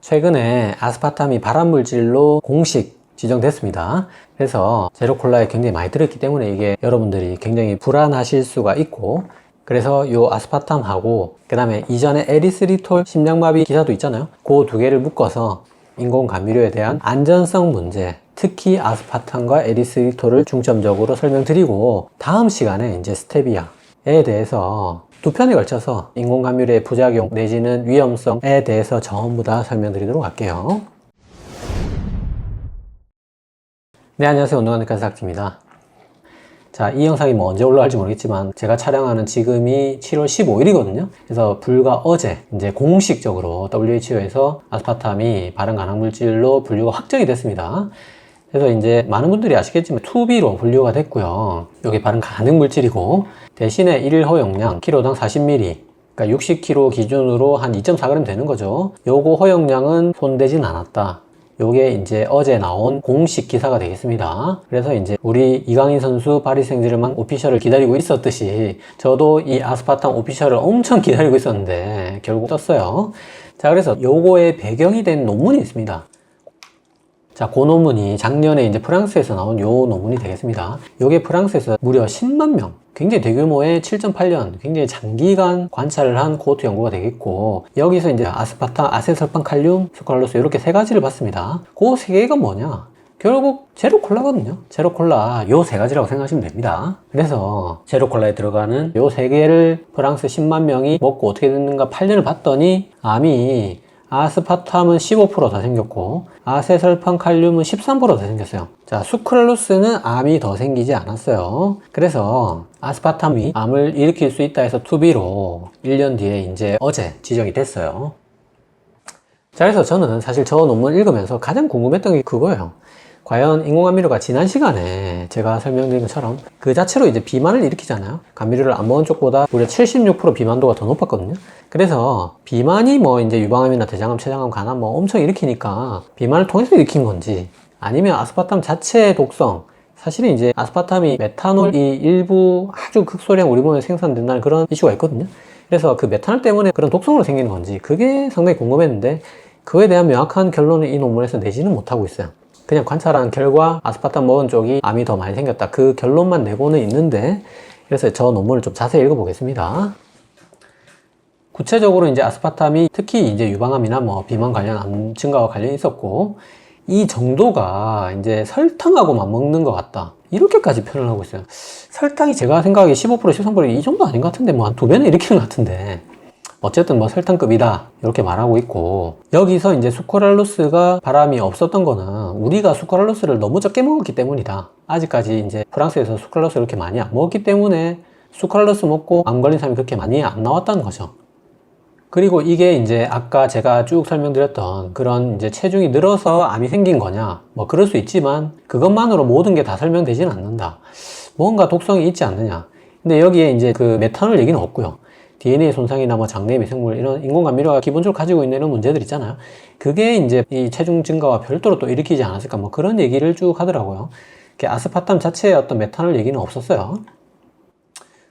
최근에 아스파탐이 발암물질로 공식 지정됐습니다. 그래서 제로콜라에 굉장히 많이 들어있기 때문에 이게 여러분들이 굉장히 불안하실 수가 있고, 그래서 요 아스파탐하고 그 다음에 이전에 에리스리톨 심장마비 기사도 있잖아요. 그 두 개를 묶어서 인공감미료에 대한 안전성 문제, 특히 아스파탐과 에리스리톨을 중점적으로 설명드리고, 다음 시간에 이제 스테비아에 대해서 두 편에 걸쳐서 인공감미료의 부작용 내지는 위험성에 대해서 전부 다 설명드리도록 할게요. 네, 안녕하세요. 운동하는 간사학입니다. 자, 이 영상이 뭐 언제 올라갈지 모르겠지만 제가 촬영하는 지금이 7월 15일이거든요. 그래서 불과 어제 이제 공식적으로 WHO에서 아스파탐이 발암 간항물질로 분류가 확정이 됐습니다. 그래서 이제 많은 분들이 아시겠지만 2B로 분류가 됐고요. 이게 발암 간항물질이고, 대신에 1일 허용량 kg당 40ml, 그러니까 60kg 기준으로 한 2.4g 되는 거죠. 요거 허용량은 손대진 않았다. 요게 이제 어제 나온 공식 기사가 되겠습니다. 그래서 이제 우리 이강인 선수 파리 생제르맹 오피셜을 기다리고 있었듯이 저도 이 아스파탐 오피셜을 엄청 기다리고 있었는데 결국 떴어요. 자, 그래서 요거의 배경이 된 논문이 있습니다. 자, 그 논문이 작년에 이제 프랑스에서 나온 요 논문이 되겠습니다. 요게 프랑스에서 무려 10만 명, 굉장히 대규모의 7.8년, 굉장히 장기간 관찰을 한 코호트 연구가 되겠고, 여기서 이제 아스파탐, 아세설판, 칼륨, 수크랄로스 이렇게 세 가지를 봤습니다. 그 세 개가 뭐냐? 결국 제로콜라거든요. 제로콜라 요 세 가지라고 생각하시면 됩니다. 그래서 제로콜라에 들어가는 요 세 개를 프랑스 10만 명이 먹고 어떻게 됐는가 8년을 봤더니 암이 아스파탐은 15% 더 생겼고 아세설판 칼륨은 13% 더 생겼어요. 자, 수크랄로스는 암이 더 생기지 않았어요. 그래서 아스파탐이 암을 일으킬 수 있다 해서 2B로 1년 뒤에 이제 어제 지정이 됐어요. 자, 그래서 저는 사실 저 논문 읽으면서 가장 궁금했던 게 그거예요. 과연 인공감미료가 지난 시간에 제가 설명드린 것처럼 그 자체로 이제 비만을 일으키잖아요. 감미료를 안 먹은 쪽보다 무려 76% 비만도가 더 높았거든요. 그래서 비만이 뭐 이제 유방암이나 대장암, 췌장암, 간암 뭐 엄청 일으키니까 비만을 통해서 일으킨 건지, 아니면 아스파탐 자체의 독성, 사실은 이제 아스파탐이 메탄올이 일부 아주 극소량 우리 몸에 생산된다는 그런 이슈가 있거든요. 그래서 그 메탄올 때문에 그런 독성으로 생기는 건지 그게 상당히 궁금했는데, 그에 대한 명확한 결론을 이 논문에서 내지는 못하고 있어요. 그냥 관찰한 결과 아스파탐 먹은 쪽이 암이 더 많이 생겼다, 그 결론만 내고는 있는데, 그래서 저 논문을 좀 자세히 읽어보겠습니다. 구체적으로 이제 아스파탐이 특히 이제 유방암이나 뭐 비만 관련 암 증가와 관련이 있었고, 이 정도가 이제 설탕하고 맞먹는 것 같다, 이렇게까지 표현을 하고 있어요. 설탕이 제가 생각하기에 15%, 13% 이 정도 아닌 것 같은데 뭐 한 2배는 일으키는 것 같은데, 어쨌든 뭐 설탕급이다 이렇게 말하고 있고, 여기서 이제 수크랄로스가 바람이 없었던 거는 우리가 수크랄로스를 너무 적게 먹었기 때문이다. 아직까지 이제 프랑스에서 수크랄로스를 그렇게 많이 안 먹었기 때문에 수크랄로스 먹고 암 걸린 사람이 그렇게 많이 안 나왔다는 거죠. 그리고 이게 이제 아까 제가 쭉 설명드렸던 그런 이제 체중이 늘어서 암이 생긴 거냐, 뭐 그럴 수 있지만 그것만으로 모든 게 다 설명되지는 않는다. 뭔가 독성이 있지 않느냐. 근데 여기에 이제 그 메탄올 얘기는 없고요. DNA 손상이나 뭐 장내 미생물, 이런 인공감미료가 기본적으로 가지고 있는 이런 문제들 있잖아요. 그게 이제 이 체중 증가와 별도로 또 일으키지 않았을까, 뭐 그런 얘기를 쭉 하더라고요. 아스파탐 자체의 어떤 메탄올 얘기는 없었어요.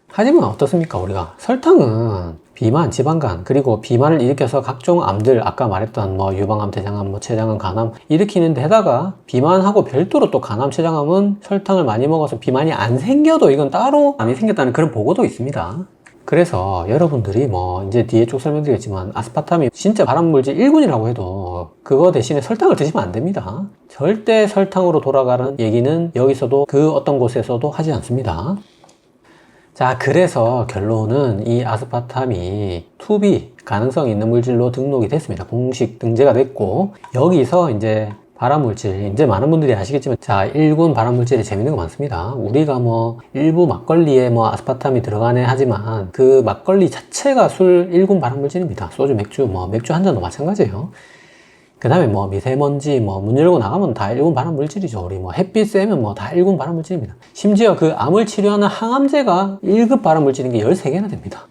하지만 어떻습니까? 우리가 설탕은 비만, 지방간, 그리고 비만을 일으켜서 각종 암들, 아까 말했던 뭐 유방암, 대장암, 뭐 췌장암, 간암 일으키는 데다가 비만하고 별도로 또 간암, 췌장암은 설탕을 많이 먹어서 비만이 안 생겨도 이건 따로 암이 생겼다는 그런 보고도 있습니다. 그래서 여러분들이 뭐 이제 뒤에 쭉 설명드리겠지만 아스파탐이 진짜 발암물질 1군이라고 해도 그거 대신에 설탕을 드시면 안 됩니다. 절대 설탕으로 돌아가는 얘기는 여기서도 그 어떤 곳에서도 하지 않습니다. 자, 그래서 결론은 이 아스파탐이 2B 가능성이 있는 물질로 등록이 됐습니다. 공식 등재가 됐고, 여기서 이제 발암물질, 이제 많은 분들이 아시겠지만, 자, 1군 발암물질이 재밌는 거 많습니다. 우리가 뭐 일부 막걸리에 뭐 아스파탐이 들어가네 하지만 그 막걸리 자체가 술 1군 발암물질입니다. 소주, 맥주, 뭐 맥주 한 잔도 마찬가지예요. 그 다음에 뭐 미세먼지, 뭐 문 열고 나가면 다 1군 발암물질이죠. 우리 뭐 햇빛 쐬면 뭐 다 1군 발암물질입니다. 심지어 그 암을 치료하는 항암제가 1급 발암물질인 게 13개나 됩니다.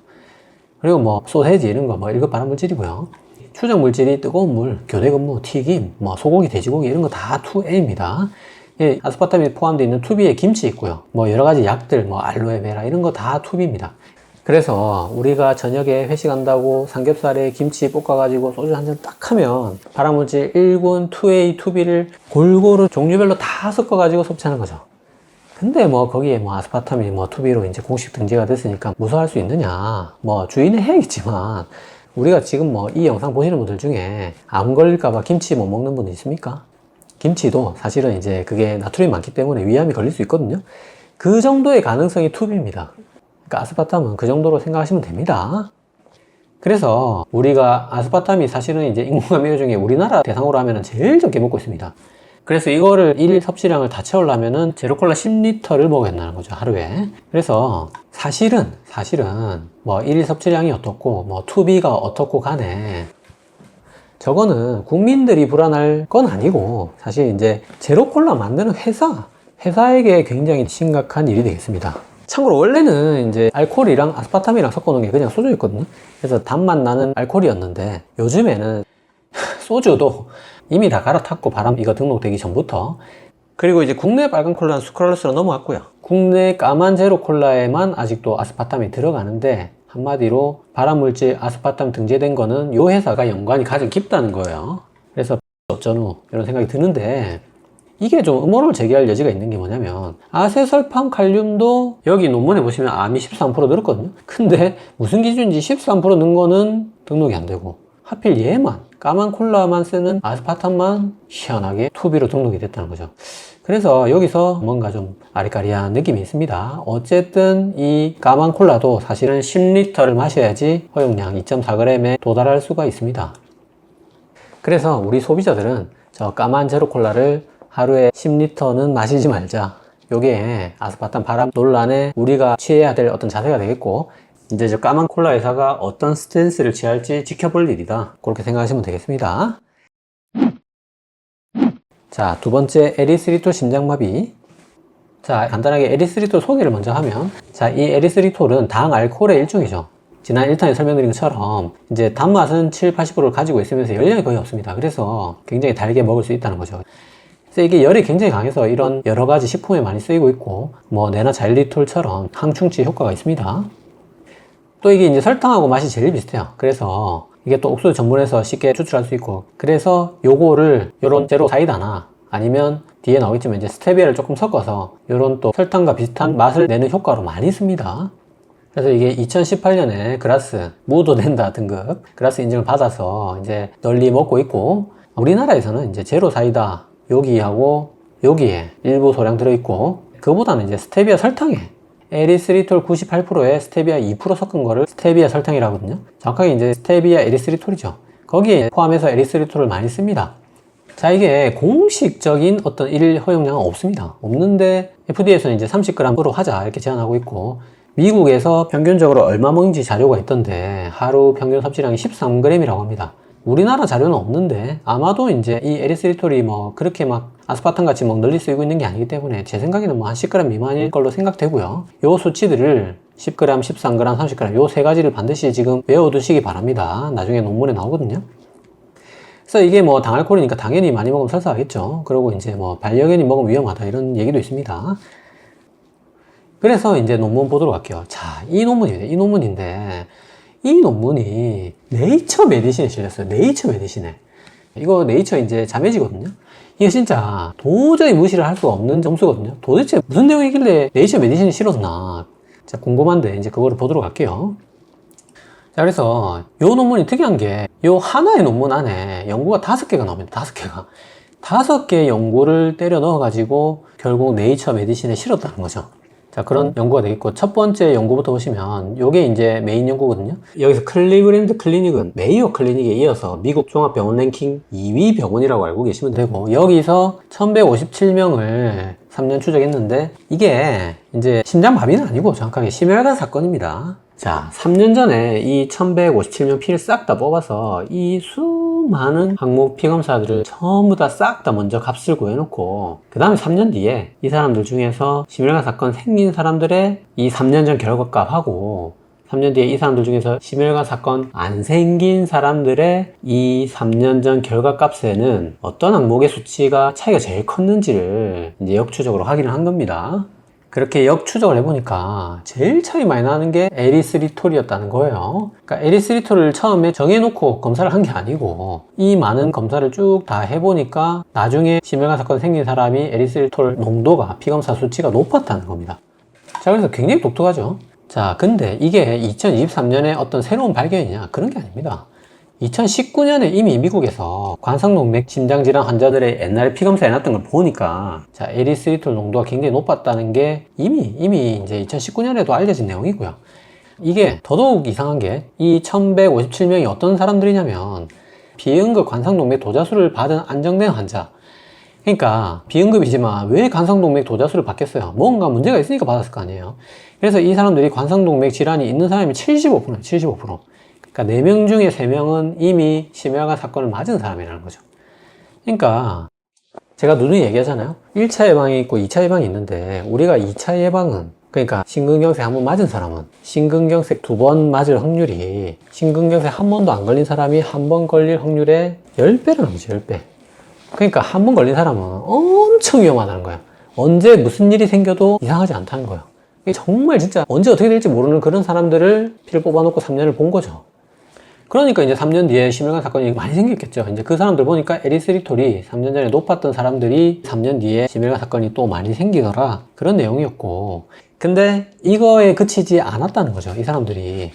그리고 뭐 소세지 이런 거 뭐 1급 발암물질이고요. 추정물질이 뜨거운 물, 교대근무, 튀김, 뭐 소고기, 돼지고기 이런 거 다 2A입니다. 예, 아스파탐이 포함되어 있는 2B에 김치 있고요. 뭐 여러 가지 약들, 뭐 알로에베라 이런 거 다 2B입니다. 그래서 우리가 저녁에 회식한다고 삼겹살에 김치 볶아가지고 소주 한 잔 딱 하면 발암물질 1군, 2A, 2B를 골고루 종류별로 다 섞어가지고 섭취하는 거죠. 근데 뭐 거기에 뭐 아스파탐이 뭐 2B로 이제 공식 등재가 됐으니까 무서워할 수 있느냐, 뭐 주의는 해야겠지만 우리가 지금 뭐 이 영상 보시는 분들 중에 암 걸릴까봐 김치 못 먹는 분 있습니까? 김치도 사실은 이제 그게 나트륨이 많기 때문에 위암이 걸릴 수 있거든요. 그 정도의 가능성이 2B입니다. 그러니까 아스파탐은 그 정도로 생각하시면 됩니다. 그래서 우리가 아스파탐이 사실은 이제 인공감미료 중에 우리나라 대상으로 하면 제일 적게 먹고 있습니다. 그래서 이거를 일 섭취량을 다 채우려면은 제로콜라 10리터를 먹어야 된다는 거죠, 하루에. 그래서 사실은 뭐 일 섭취량이 어떻고 뭐 2B가 어떻고 간에 저거는 국민들이 불안할 건 아니고 사실 이제 제로콜라 만드는 회사에게 굉장히 심각한 일이 되겠습니다. 참고로 원래는 이제 알코올이랑 아스파탐이랑 섞어놓은 게 그냥 소주였거든요. 그래서 단맛 나는 알코올이었는데 요즘에는 소주도 이미 다 갈아탔고, 바람 이거 등록되기 전부터. 그리고 이제 국내 빨간 콜라는 수크랄로스로 넘어왔고요. 국내 까만 제로 콜라에만 아직도 아스파탐이 들어가는데 한마디로 발암물질 아스파탐 등재된 거는 이 회사가 연관이 가장 깊다는 거예요. 그래서 어쩌누 이런 생각이 드는데, 이게 좀 음모론을 제기할 여지가 있는 게 뭐냐면 아세설팜 칼륨도 여기 논문에 보시면 암이 13% 늘었거든요. 근데 무슨 기준인지 13% 는 거는 등록이 안 되고 하필 얘만 까만 콜라만 쓰는 아스파탐만 희한하게 2B로 등록이 됐다는 거죠. 그래서 여기서 뭔가 좀 아리까리한 느낌이 있습니다. 어쨌든 이 까만 콜라도 사실은 10리터를 마셔야지 허용량 2.4g에 도달할 수가 있습니다. 그래서 우리 소비자들은 저 까만 제로 콜라를 하루에 10리터는 마시지 말자. 요게 아스파탐 발암 논란에 우리가 취해야 될 어떤 자세가 되겠고, 이제 저 까만 콜라 회사가 어떤 스탠스를 취할지 지켜볼 일이다. 그렇게 생각하시면 되겠습니다. 자, 두 번째 에리스리톨 심장마비. 자, 간단하게 에리스리톨 소개를 먼저 하면, 자, 이 에리스리톨은 당 알코올의 일종이죠. 지난 1탄에 설명드린 것처럼 이제 단맛은 7-80%를 가지고 있으면서 열량이 거의 없습니다. 그래서 굉장히 달게 먹을 수 있다는 거죠. 그래서 이게 열이 굉장히 강해서 이런 여러 가지 식품에 많이 쓰이고 있고, 뭐 내나 자일리톨처럼 항충치 효과가 있습니다. 또 이게 이제 설탕하고 맛이 제일 비슷해요. 그래서 이게 또 옥수수 전분해서 쉽게 추출할 수 있고, 그래서 요거를 요런 제로 사이다나 아니면 뒤에 나오겠지만 이제 스테비아를 조금 섞어서 요런 또 설탕과 비슷한 맛을 내는 효과로 많이 씁니다. 그래서 이게 2018년에 그라스 무도된다 등급 그라스 인증을 받아서 이제 널리 먹고 있고, 우리나라에서는 이제 제로 사이다 여기하고 여기에 일부 소량 들어있고, 그보다는 이제 스테비아 설탕에 에리스리톨 98%에 스테비아 2% 섞은 거를 스테비아 설탕이라고 하거든요. 정확하게 이제 스테비아 에리스리톨이죠. 거기에 포함해서 에리스리톨을 많이 씁니다. 자, 이게 공식적인 어떤 일 허용량은 없습니다. 없는데 FDA에서는 이제 30g으로 하자 이렇게 제안하고 있고, 미국에서 평균적으로 얼마 먹는지 자료가 있던데 하루 평균 섭취량이 13g이라고 합니다. 우리나라 자료는 없는데 아마도 이제 이 에리스리톨이 뭐 그렇게 막 아스파탐 같이 막 널리 쓰이고 있는 게 아니기 때문에 제 생각에는 뭐 한 10g 미만일 걸로 생각되고요. 요 수치들을 10g, 13g, 30g 요 세 가지를 반드시 지금 외워두시기 바랍니다. 나중에 논문에 나오거든요. 그래서 이게 뭐 당알코올이니까 당연히 많이 먹으면 설사하겠죠. 그리고 이제 뭐 반려견이 먹으면 위험하다 이런 얘기도 있습니다. 그래서 이제 논문 보도록 할게요. 자, 이 논문인데 이 논문이 네이처 메디신에 실렸어요. 네이처 메디신에. 이거 네이처 이제 자매지거든요. 이게 진짜 도저히 무시를 할 수 없는 점수거든요. 도대체 무슨 내용이길래 네이처 메디신에 실었나. 자, 궁금한데 이제 그거를 보도록 할게요. 자, 그래서 요 논문이 특이한 게 요 하나의 논문 안에 연구가 5개가 나옵니다. 5개가. 5개 연구를 때려 넣어가지고 결국 네이처 메디신에 실었다는 거죠. 자, 그런 연구가 되겠고, 첫 번째 연구부터 보시면 요게 이제 메인 연구거든요. 여기서 클리브랜드 클리닉은 메이오 클리닉에 이어서 미국 종합병원 랭킹 2위 병원이라고 알고 계시면 되고, 여기서 1157명을 3년 추적했는데 이게 이제 심장마비는 아니고 정확하게 심혈관 사건입니다. 자, 3년 전에 이 1157명 피를 싹 다 뽑아서 이 수많은 항목 피검사들을 전부 다 싹 다 먼저 값을 구해놓고, 그 다음에 3년 뒤에 이 사람들 중에서 심혈관 사건 생긴 사람들의 이 3년 전 결과값하고 3년 뒤에 이 사람들 중에서 심혈관 사건 안 생긴 사람들의 이 3년 전 결과값에는 어떤 항목의 수치가 차이가 제일 컸는지를 이제 역추적으로 확인을 한 겁니다. 그렇게 역추적을 해보니까 제일 차이 많이 나는 게 에리스리톨이었다는 거예요. 그러니까 에리스리톨을 처음에 정해놓고 검사를 한 게 아니고 이 많은 검사를 쭉 다 해보니까 나중에 심혈관 사건 생긴 사람이 에리스리톨 농도가 피검사 수치가 높았다는 겁니다. 자, 그래서 굉장히 독특하죠. 자, 근데 이게 2023년에 어떤 새로운 발견이냐? 그런 게 아닙니다. 2019년에 이미 미국에서 관상동맥 심장질환 환자들의 옛날에 피검사 해놨던 걸 보니까 자, 에리스리톨 농도가 굉장히 높았다는 게 이미 이제 2019년에도 알려진 내용이고요. 이게 더더욱 이상한 게 이 1157명이 어떤 사람들이냐면 비응급 관상동맥 도자술을 받은 안정된 환자. 그러니까 비응급이지만 왜 관상동맥 도자술을 받겠어요? 뭔가 문제가 있으니까 받았을 거 아니에요. 그래서 이 사람들이 관상동맥 질환이 있는 사람이 75%예요. 75%. 그러니까 4명 중에 3명은 이미 심혈관 사건을 맞은 사람이라는 거죠. 그러니까 제가 누누이 얘기하잖아요. 1차 예방이 있고 2차 예방이 있는데 우리가 2차 예방은 그러니까 심근경색 한 번 맞은 사람은 심근경색 2번 맞을 확률이 심근경색 한 번도 안 걸린 사람이 한 번 걸릴 확률의 10배라는 거죠. 10배. 그러니까 한 번 걸린 사람은 엄청 위험하다는 거예요. 언제 무슨 일이 생겨도 이상하지 않다는 거예요. 이게 정말 진짜 언제 어떻게 될지 모르는 그런 사람들을 피를 뽑아놓고 3년을 본 거죠. 그러니까 이제 3년 뒤에 심혈관 사건이 많이 생겼겠죠. 이제 그 사람들 보니까 에리스리톨이 3년 전에 높았던 사람들이 3년 뒤에 심혈관 사건이 또 많이 생기더라. 그런 내용이었고. 근데 이거에 그치지 않았다는 거죠. 이 사람들이.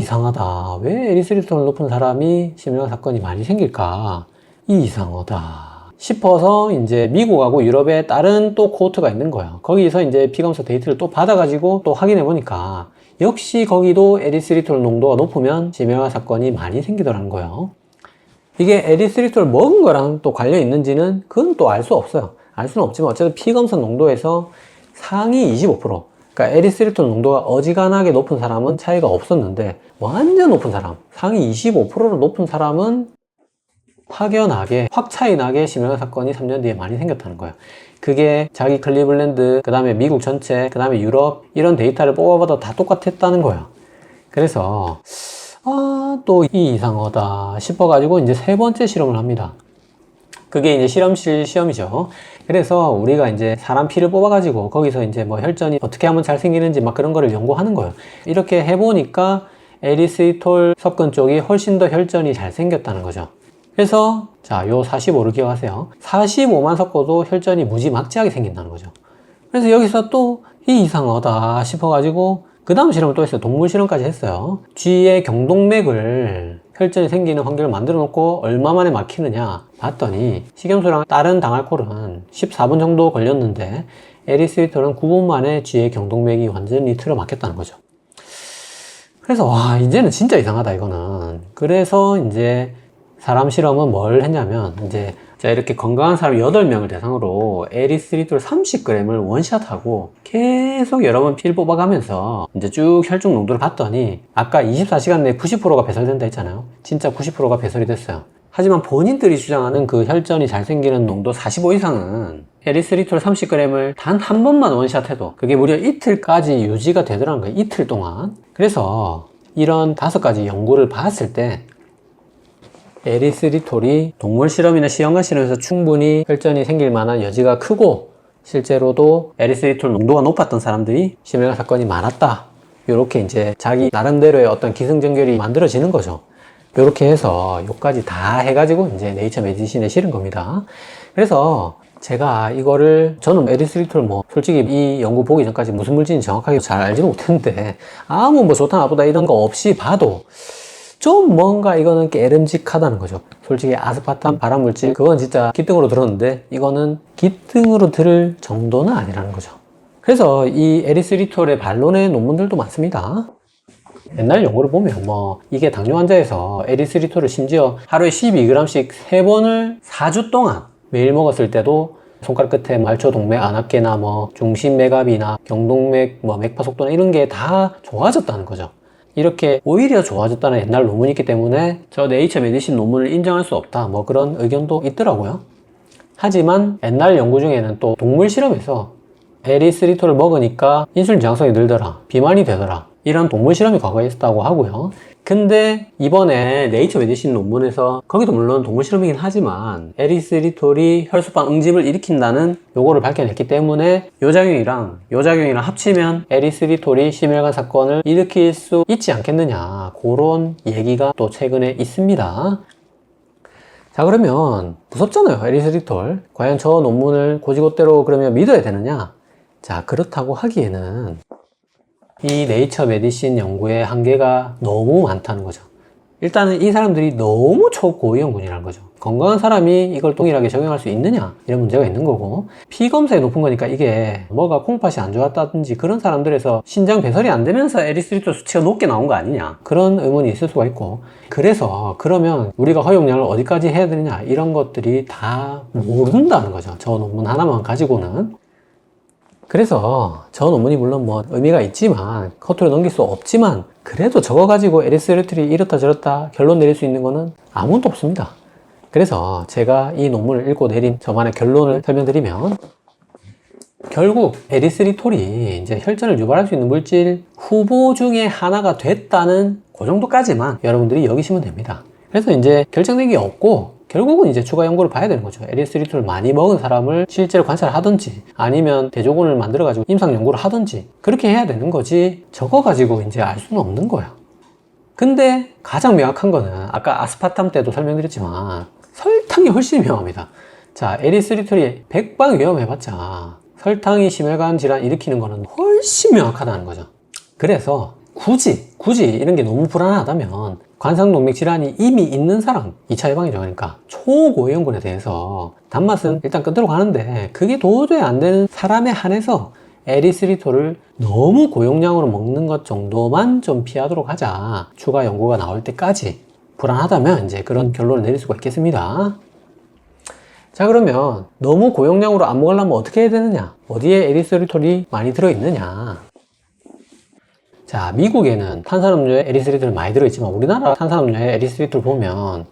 이상하다. 왜 에리스리톨 높은 사람이 심혈관 사건이 많이 생길까? 이상하다 싶어서 이제 미국하고 유럽에 다른 또 코호트가 있는 거예요. 거기서 이제 피검사 데이터를 또 받아가지고 또 확인해 보니까 역시 거기도 에리스리톨 농도가 높으면 심혈관 사건이 많이 생기더라는 거예요. 이게 에리스리톨 먹은 거랑 또 관련 있는지는 그건 또 알 수 없어요. 알 수는 없지만 어쨌든 피검사 농도에서 상위 25%, 그러니까 에리스리톨 농도가 어지간하게 높은 사람은 차이가 없었는데 완전 높은 사람, 상위 25%로 높은 사람은 확연하게 확 차이 나게 심혈관 사건이 3년 뒤에 많이 생겼다는 거예요. 그게 자기 클리블랜드, 그 다음에 미국 전체, 그 다음에 유럽 이런 데이터를 뽑아봐도 다 똑같았다는 거예요. 그래서 또 이상하다 싶어가지고 이제 3번째 실험을 합니다. 그게 이제 실험실 시험이죠. 그래서 우리가 이제 사람 피를 뽑아가지고 거기서 이제 뭐 혈전이 어떻게 하면 잘 생기는지 막 그런 거를 연구하는 거예요. 이렇게 해보니까 에리스리톨 섞은 쪽이 훨씬 더 혈전이 잘 생겼다는 거죠. 그래서 자, 요 45를 기억하세요. 45만 섞어도 혈전이 무지막지하게 생긴다는 거죠. 그래서 여기서 또 이상하다 싶어가지고 그 다음 실험을 또 했어요. 동물 실험까지 했어요. 쥐의 경동맥을 혈전이 생기는 환경을 만들어 놓고 얼마 만에 막히느냐 봤더니 식염수랑 다른 당알코올은 14분 정도 걸렸는데 에리스리톨은 9분 만에 쥐의 경동맥이 완전히 틀어 막혔다는 거죠. 그래서 와, 이제는 진짜 이상하다 이거는. 그래서 이제 사람 실험은 뭘 했냐면 이제 자, 이렇게 건강한 사람 8명을 대상으로 에리스리톨 30g을 원샷하고 계속 여러 번 피를 뽑아가면서 이제 쭉 혈중 농도를 봤더니 아까 24시간 내에 90%가 배설된다 했잖아요. 진짜 90%가 배설이 됐어요. 하지만 본인들이 주장하는 그 혈전이 잘 생기는 농도 45 이상은 에리스리톨 30g을 단 한 번만 원샷해도 그게 무려 이틀까지 유지가 되더라는 거예요. 이틀 동안. 그래서 이런 5가지 연구를 봤을 때 에리스리톨이 동물 실험이나 시험관 실험에서 충분히 혈전이 생길 만한 여지가 크고 실제로도 에리스리톨 농도가 높았던 사람들이 심혈관 사건이 많았다. 이렇게 이제 자기 나름대로의 어떤 기승전결이 만들어지는 거죠. 이렇게 해서 요까지 다 해가지고 이제 네이처 메디신에 실은 겁니다. 그래서 제가 이거를 저는 에리스리톨 뭐 솔직히 이 연구 보기 전까지 무슨 물질인지 정확하게 잘 알지는 못했는데 아무 뭐 좋다 나쁘다 이런 거 없이 봐도 좀 뭔가 이거는 깨름직하다는 거죠. 솔직히 아스파탐 발암물질 그건 진짜 기등으로 들었는데 이거는 기등으로 들을 정도는 아니라는 거죠. 그래서 이 에리스리톨의 반론의 논문들도 많습니다. 옛날 연구를 보면 뭐 이게 당뇨 환자에서 에리스리톨을 심지어 하루에 12g씩 3번을 4주 동안 매일 먹었을 때도 손가락 끝에 말초동맥, 안압계나 뭐 중심맥압이나 경동맥, 뭐 맥파속도나 이런 게 다 좋아졌다는 거죠. 이렇게 오히려 좋아졌다는 옛날 논문이 있기 때문에 저 네이처 메디신 논문을 인정할 수 없다 뭐 그런 의견도 있더라고요. 하지만 옛날 연구 중에는 또 동물 실험에서 에리스리톨을 먹으니까 인슐린 저항성이 늘더라, 비만이 되더라 이런 동물 실험이 과거에 있었다고 하고요. 근데 이번에 네이처 메디신 논문에서 거기도 물론 동물 실험이긴 하지만 에리스리톨이 혈소판 응집을 일으킨다는 요거를 밝혀냈기 때문에 요 작용이랑 합치면 에리스리톨이 심혈관 사건을 일으킬 수 있지 않겠느냐, 그런 얘기가 또 최근에 있습니다. 자, 그러면 무섭잖아요, 에리스리톨. 과연 저 논문을 곧이곧대로 그러면 믿어야 되느냐? 자, 그렇다고 하기에는 이 네이처 메디신 연구의 한계가 너무 많다는 거죠. 일단은 이 사람들이 너무 초고위험군이라는 거죠. 건강한 사람이 이걸 동일하게 적용할 수 있느냐, 이런 문제가 있는 거고, 피 검사에 높은 거니까 이게 뭐가 콩팥이 안 좋았다든지 그런 사람들에서 신장 배설이 안 되면서 에리스리톨 수치가 높게 나온 거 아니냐, 그런 의문이 있을 수가 있고, 그래서 그러면 우리가 허용량을 어디까지 해야 되느냐, 이런 것들이 다 모른다는 거죠. 저 논문 하나만 가지고는. 그래서 저 논문이 물론 뭐 의미가 있지만, 커트로 넘길 수 없지만, 그래도 저거 가지고 에리스리톨이 이렇다 저렇다 결론 내릴 수 있는 거는 아무것도 없습니다. 그래서 제가 이 논문을 읽고 내린 저만의 결론을 설명드리면, 결국 에리스리톨이 이제 혈전을 유발할 수 있는 물질 후보 중에 하나가 됐다는 그 정도까지만 여러분들이 여기시면 됩니다. 그래서 이제 결정된 게 없고, 결국은 이제 추가 연구를 봐야 되는 거죠. 에리스리톨을 많이 먹은 사람을 실제로 관찰을 하든지, 아니면 대조군을 만들어 가지고 임상 연구를 하든지, 그렇게 해야 되는 거지, 저거 가지고 이제 알 수는 없는 거야. 근데 가장 명확한 거는 아까 아스파탐 때도 설명드렸지만 설탕이 훨씬 위험합니다. 자, 에리스리톨이 백방 위험해봤자 설탕이 심혈관 질환 일으키는 거는 훨씬 명확하다는 거죠. 그래서 굳이 이런 게 너무 불안하다면 관상동맥 질환이 이미 있는 사람, 2차 예방이죠. 그러니까 초고위험군에 대해서 단맛은 일단 끊도록 하는데, 그게 도저히 안 되는 사람에 한해서 에리스리톨을 너무 고용량으로 먹는 것 정도만 좀 피하도록 하자, 추가 연구가 나올 때까지. 불안하다면 이제 그런 결론을 내릴 수가 있겠습니다. 자, 그러면 너무 고용량으로 안 먹으려면 어떻게 해야 되느냐, 어디에 에리스리톨이 많이 들어있느냐. 자, 미국에는 탄산음료에 에리스리톨 많이 들어있지만 우리나라 탄산음료에 에리스리톨 보면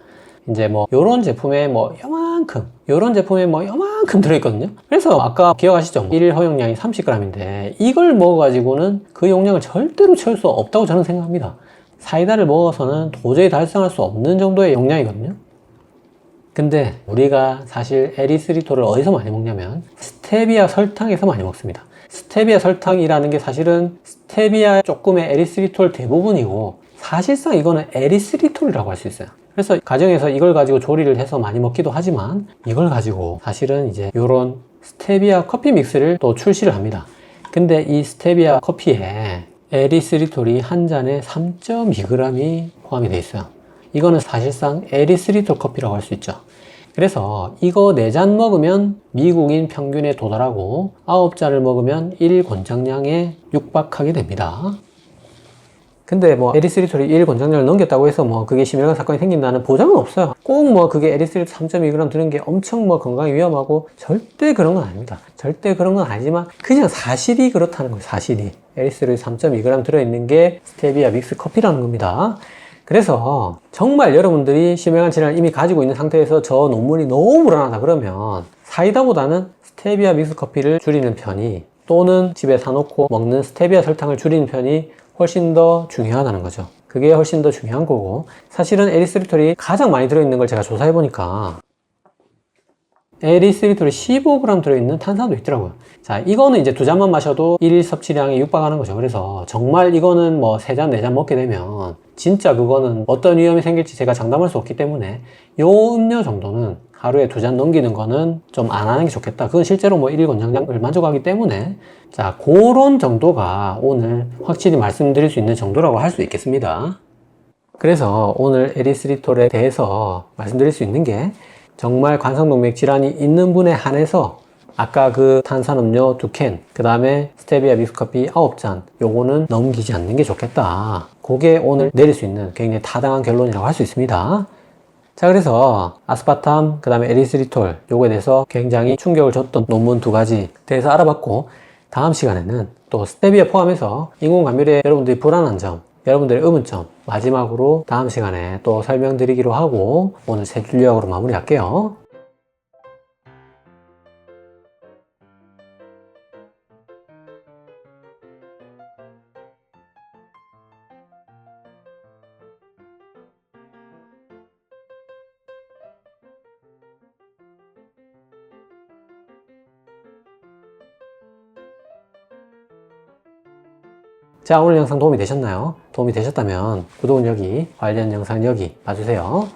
이제 뭐 요런 제품에 뭐 요만큼, 요런 제품에 뭐 요만큼 들어있거든요. 그래서 아까 기억하시죠? 1일 허용량이 30g인데 이걸 먹어가지고는 그 용량을 절대로 채울 수 없다고 저는 생각합니다. 사이다를 먹어서는 도저히 달성할 수 없는 정도의 용량이거든요. 근데 우리가 사실 에리스리톨을 어디서 많이 먹냐면 스테비아 설탕에서 많이 먹습니다. 스테비아 설탕이라는 게 사실은 스테비아 조금의 에리스리톨 대부분이고, 사실상 이거는 에리스리톨이라고 할 수 있어요. 그래서 가정에서 이걸 가지고 조리를 해서 많이 먹기도 하지만, 이걸 가지고 사실은 이제 이런 스테비아 커피 믹스를 또 출시를 합니다. 근데 이 스테비아 커피에 에리스리톨이 한 잔에 3.2g이 포함이 되어 있어요. 이거는 사실상 에리스리톨 커피라고 할 수 있죠. 그래서 이거 4잔 먹으면 미국인 평균에 도달하고 9잔을 먹으면 1 권장량에 육박하게 됩니다. 근데 뭐 에리스리톨이 1 권장량을 넘겼다고 해서 뭐 그게 심혈관 사건이 생긴다는 보장은 없어요. 꼭 뭐 그게 에리스리톨 3.2g 드는 게 엄청 뭐 건강에 위험하고 절대 그런 건 아닙니다. 절대 그런 건 아니지만 그냥 사실이 그렇다는 거예요. 사실이. 에리스리톨 3.2g 들어있는 게 스테비아 믹스 커피라는 겁니다. 그래서 정말 여러분들이 심혈관 질환을 이미 가지고 있는 상태에서 저 논문이 너무 불안하다 그러면 사이다보다는 스테비아 믹스 커피를 줄이는 편이, 또는 집에 사놓고 먹는 스테비아 설탕을 줄이는 편이 훨씬 더 중요하다는 거죠. 그게 훨씬 더 중요한 거고, 사실은 에리스리톨이 가장 많이 들어있는 걸 제가 조사해 보니까 에리스리톨이 15g 들어있는 탄산도 있더라고요. 자, 이거는 이제 2잔만 마셔도 1일 섭취량에 육박하는 거죠. 그래서 정말 이거는 뭐 3잔, 4잔 먹게 되면 진짜 그거는 어떤 위험이 생길지 제가 장담할 수 없기 때문에 요 음료 정도는 하루에 2잔 넘기는 거는 좀 안 하는 게 좋겠다. 그건 실제로 뭐 1일 권장량을 만족하기 때문에, 자, 그런 정도가 오늘 확실히 말씀드릴 수 있는 정도라고 할 수 있겠습니다. 그래서 오늘 에리스리톨에 대해서 말씀드릴 수 있는 게, 정말 관상동맥 질환이 있는 분에 한해서 아까 그 탄산음료 2캔, 그 다음에 스테비아 믹스커피 9잔, 요거는 넘기지 않는 게 좋겠다. 그게 오늘 내릴 수 있는 굉장히 타당한 결론이라고 할 수 있습니다. 자, 그래서 아스파탐, 그 다음에 에리스리톨, 요거에 대해서 굉장히 충격을 줬던 논문 2가지 대해서 알아봤고, 다음 시간에는 또 스테비아 포함해서 인공감미료에 여러분들이 불안한 점, 여러분들의 의문점 마지막으로 다음 시간에 또 설명드리기로 하고, 오늘 세 줄 요약으로 마무리할게요. 자, 오늘 영상 도움이 되셨나요? 도움이 되셨다면 구독은 여기, 관련 영상은 여기 봐주세요.